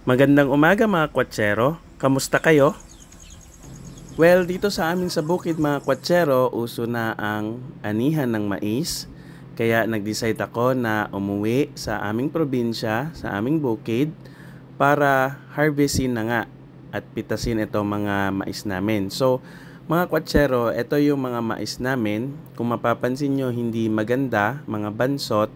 Magandang umaga mga kwatsero, kamusta kayo? Well, dito sa amin sa bukid mga kwatsero, uso na ang anihan ng mais. Kaya nag-decide ako na umuwi sa aming probinsya, sa aming bukid, para harvestin na nga at pitasin itong mga mais namin. So, mga kwatsero, ito yung mga mais namin. Kung mapapansin nyo, hindi maganda, mga bansot,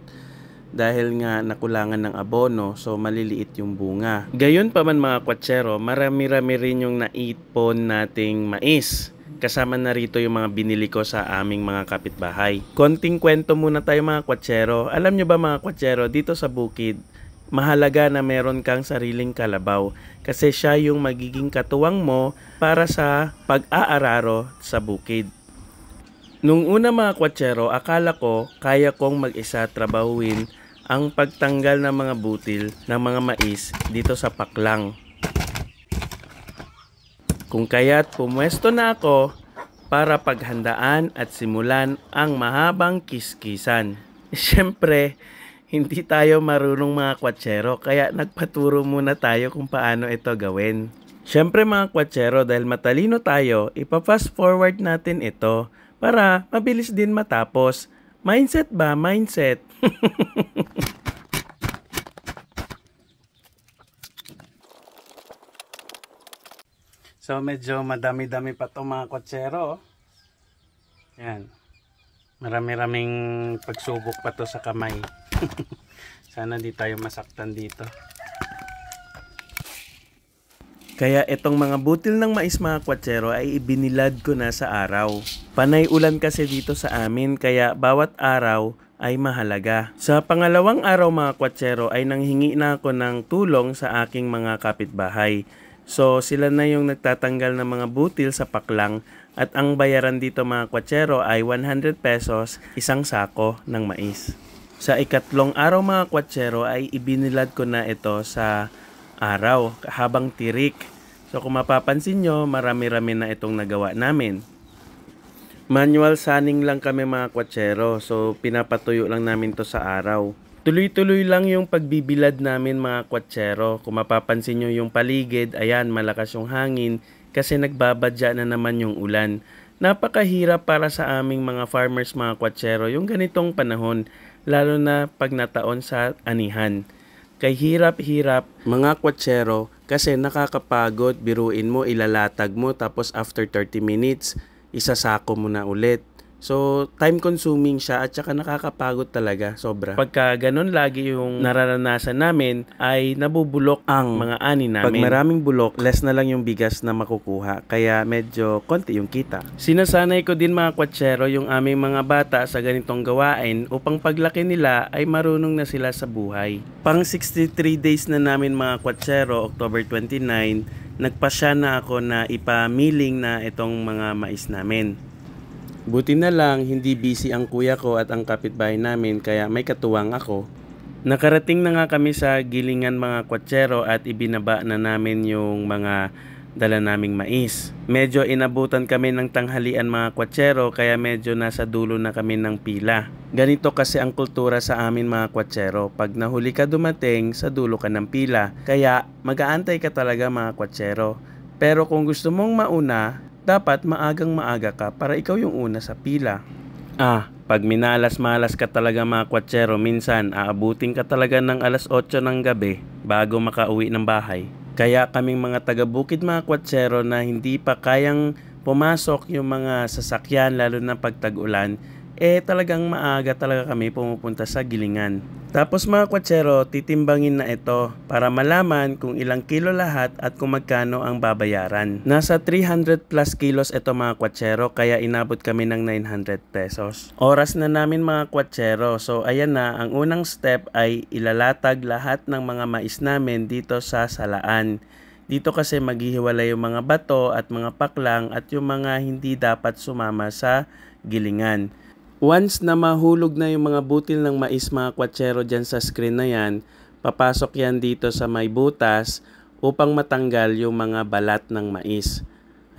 dahil nga nakulangan ng abono, so maliliit yung bunga. Gayon pa man mga kwatsero, marami-rami rin yung naipon nating mais. Kasama na rito yung mga binili ko sa aming mga kapitbahay. Konting kwento muna tayo mga kwatsero. Alam nyo ba mga kwatsero, dito sa bukid, mahalaga na meron kang sariling kalabaw kasi siya yung magiging katuwang mo para sa pag-aararo sa bukid. Nung una mga kwatsero, akala ko kaya kong mag-isa trabahuin ang pagtanggal ng mga butil ng mga mais dito sa paklang. Kung kaya't pumwesto na ako para paghandaan at simulan ang mahabang kiskisan. Siyempre, hindi tayo marunong mga kwatsero kaya nagpaturo muna tayo kung paano ito gawin. Siyempre mga kwatsero, dahil matalino tayo, ipa-fast forward natin ito para mabilis din matapos. Mindset ba? Mindset. So medyo madami-dami pa to mga kwatsero. Yan. Marami-raming pagsubok pa to sa kamay. Sana di tayo masaktan dito. Kaya itong mga butil ng mais mga kwatsero ay ibinilad ko na sa araw. Panay ulan kasi dito sa amin kaya bawat araw ay mahalaga. Sa pangalawang araw mga kwatsero ay nanghingi na ako ng tulong sa aking mga kapitbahay. So sila na yung nagtatanggal ng mga butil sa paklang at ang bayaran dito mga kwatsero ay 100 pesos isang sako ng mais. Sa ikatlong araw mga kwatsero ay ibinilad ko na ito sa araw habang tirik. So kung mapapansin nyo, marami-rami na itong nagawa namin. Manual sunning lang kami mga kwatsero. So pinapatuyo lang namin to sa araw. Tuloy-tuloy lang yung pagbibilad namin mga kwatsero. Kung mapapansin nyo yung paligid, ayan malakas yung hangin kasi nagbabadya na naman yung ulan. Napakahirap para sa aming mga farmers mga kwatsero yung ganitong panahon, lalo na pag nataon sa anihan. Kay hirap-hirap mga kwatsero kasi nakakapagod, biruin mo, ilalatag mo tapos after 30 minutes, isasako mo na ulit. So, time consuming siya at saka nakakapagod talaga, sobra. Pagka ganun lagi yung nararanasan namin ay nabubulok ang mga ani namin. Pag maraming bulok, less na lang yung bigas na makukuha. Kaya medyo konti yung kita. Sinasanay ko din mga kwatsero yung aming mga bata sa ganitong gawain upang paglaki nila ay marunong na sila sa buhay. Pang 63 days na namin mga kwatsero, October 29, nagpasya na ako na ipamiling na itong mga mais namin. Buti na lang hindi busy ang kuya ko at ang kapitbahay namin kaya may katuwang ako. Nakarating na nga kami sa gilingan mga kwatsero at ibinaba na namin yung mga dala naming mais. Medyo inabutan kami ng tanghalian mga kwatsero kaya medyo nasa dulo na kami ng pila. Ganito kasi ang kultura sa amin mga kwatsero. Pag nahuli ka dumating, sa dulo ka ng pila. Kaya mag-aantay ka talaga mga kwatsero. Pero kung gusto mong mauna, dapat maagang-maaga ka para ikaw yung una sa pila. Pag minalas-malas ka talaga mga kwatsero, minsan aabutin ka talaga ng alas 8 ng gabi bago makauwi ng bahay. Kaya kaming mga taga-bukid mga kwatsero na hindi pa kayang pumasok yung mga sasakyan lalo na pag tag-ulan, talagang maaga talaga kami pumupunta sa gilingan. Tapos mga kwatsero, titimbangin na ito para malaman kung ilang kilo lahat at kung magkano ang babayaran. Nasa 300 plus kilos ito mga kwatsero kaya inabot kami ng 900 pesos. Oras na namin mga kwatsero. So ayan na, ang unang step ay ilalatag lahat ng mga mais namin dito sa salaan. Dito kasi maghihiwalay yung mga bato at mga paklang at yung mga hindi dapat sumama sa gilingan. Once na mahulog na yung mga butil ng mais mga kwatsero dyan sa screen na yan, papasok yan dito sa may butas upang matanggal yung mga balat ng mais.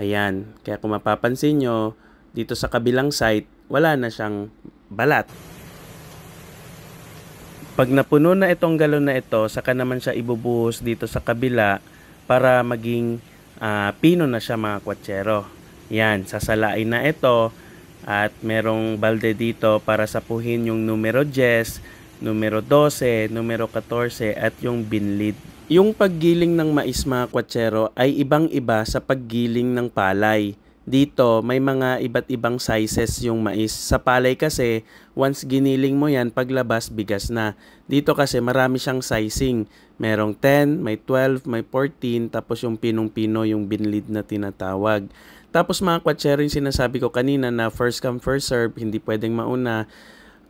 Ayan, kaya kung mapapansin nyo, dito sa kabilang side, wala na siyang balat. Pag napuno na itong galon na ito, saka naman siya ibubuhos dito sa kabila para maging pino na siya mga kwatsero. Yan, sasalain na ito at merong balde dito para sapuhin yung numero 10, numero 12, numero 14 at yung binlid. Yung paggiling ng mais mga kwatsero ay ibang-iba sa paggiling ng palay. Dito, may mga iba't ibang sizes yung mais. Sa palay kasi, once giniling mo yan, paglabas, bigas na. Dito kasi, marami siyang sizing. Merong 10, may 12, may 14, tapos yung pinong-pino, yung binlid na tinatawag. Tapos mga kwatsero, yung sinasabi ko kanina na first come, first serve, hindi pwedeng mauna.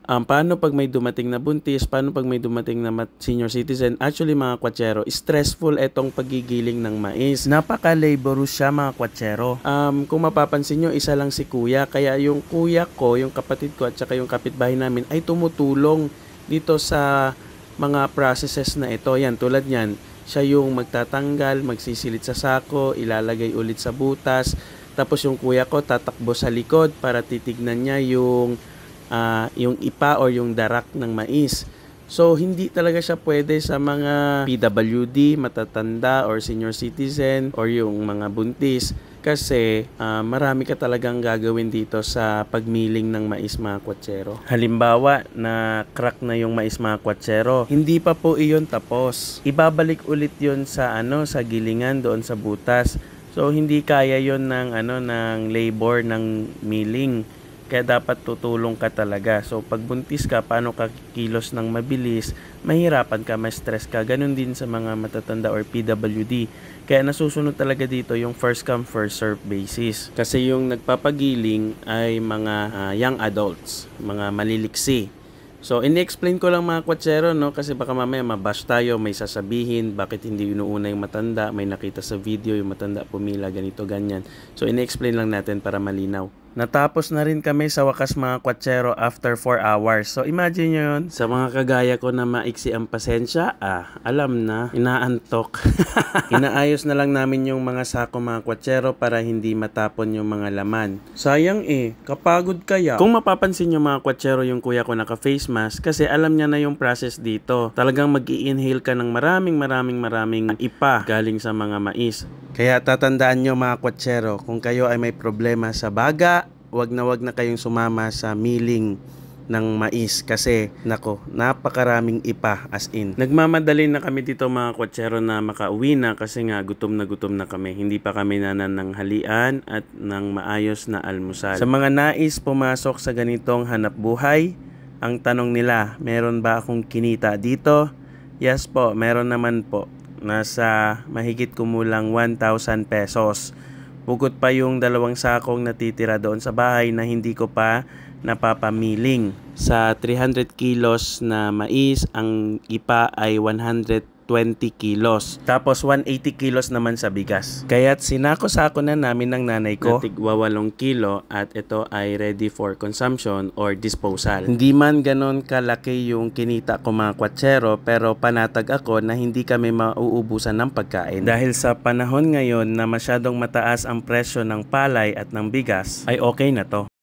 Paano pag may dumating na buntis? Paano pag may dumating na senior citizen? Actually mga kwatsero, stressful itong pagigiling ng mais. Napaka-laborious siya mga kwatsero. Kung mapapansin nyo, isa lang si kuya. Kaya yung kuya ko, yung kapatid ko at saka yung kapitbahay namin ay tumutulong dito sa mga processes na ito. Yan, tulad yan. Siya yung magtatanggal, magsisilid sa sako, ilalagay ulit sa butas. Tapos yung kuya ko tatakbo sa likod para titignan niya yung ipa or yung darak ng mais. So, hindi talaga siya pwede sa mga PWD, matatanda or senior citizen or yung mga buntis kasi marami ka talagang gagawin dito sa pagmiling ng mais mga kwatsero. Halimbawa, na crack na yung mais mga kwatsero, hindi pa po iyon tapos. Ibabalik ulit yun sa sa gilingan doon sa butas. So, hindi kaya yon ng labor ng milling. Kaya dapat tutulong ka talaga. So, pag buntis ka, paano ka kilos ng mabilis, mahirapan ka, ma-stress ka. Ganun din sa mga matatanda or PWD. Kaya nasusunod talaga dito yung first come, first serve basis. Kasi yung nagpapagiling ay mga young adults, mga maliliksi. So, ini-explain ko lang mga kwatsero, no? Kasi baka mamaya mabash tayo, may sasabihin, bakit hindi inuuna yung matanda, may nakita sa video, yung matanda pumila, ganito, ganyan. So, ini-explain lang natin para malinaw. Natapos na rin kami sa wakas mga kwatsero after 4 hours. So, imagine nyo yun. Sa mga kagaya ko na maiksi ang pasensya, alam na, inaantok. Inaayos na lang namin yung mga sako mga kwatsero para hindi matapon yung mga laman. Sayang kapagod kaya. Kung mapapansin nyo mga kwatsero yung kuya ko naka-face mask, kasi alam niya na yung process dito. Talagang mag-i-inhale ka ng maraming ipa galing sa mga mais. Kaya tatandaan nyo mga kwatsero, kung kayo ay may problema sa baga, wag na kayong sumama sa milling ng mais kasi napakaraming ipa as in. Nagmamadali na kami dito mga kwatsero na makauwi na kasi nga gutom na kami. Hindi pa kami nanananghalian at ng maayos na almusal. Sa mga nais pumasok sa ganitong hanap buhay, ang tanong nila, meron ba akong kinita dito? Yes po, meron naman po. Nasa mahigit kumulang 1,000 pesos. Bukod pa yung 2 sakong natitira doon sa bahay na hindi ko pa napapamiling. Sa 300 kilos na mais, ang ipa ay 120 kilos. Tapos 180 kilos naman sa bigas. Kaya't sinako-sako na namin ng nanay ko na tigwa 8 kilo at ito ay ready for consumption or disposal. Hindi man ganon kalaki yung kinita ko mga kwatsero, pero panatag ako na hindi kami mauubusan ng pagkain. Dahil sa panahon ngayon na masyadong mataas ang presyo ng palay at ng bigas, ay okay na to.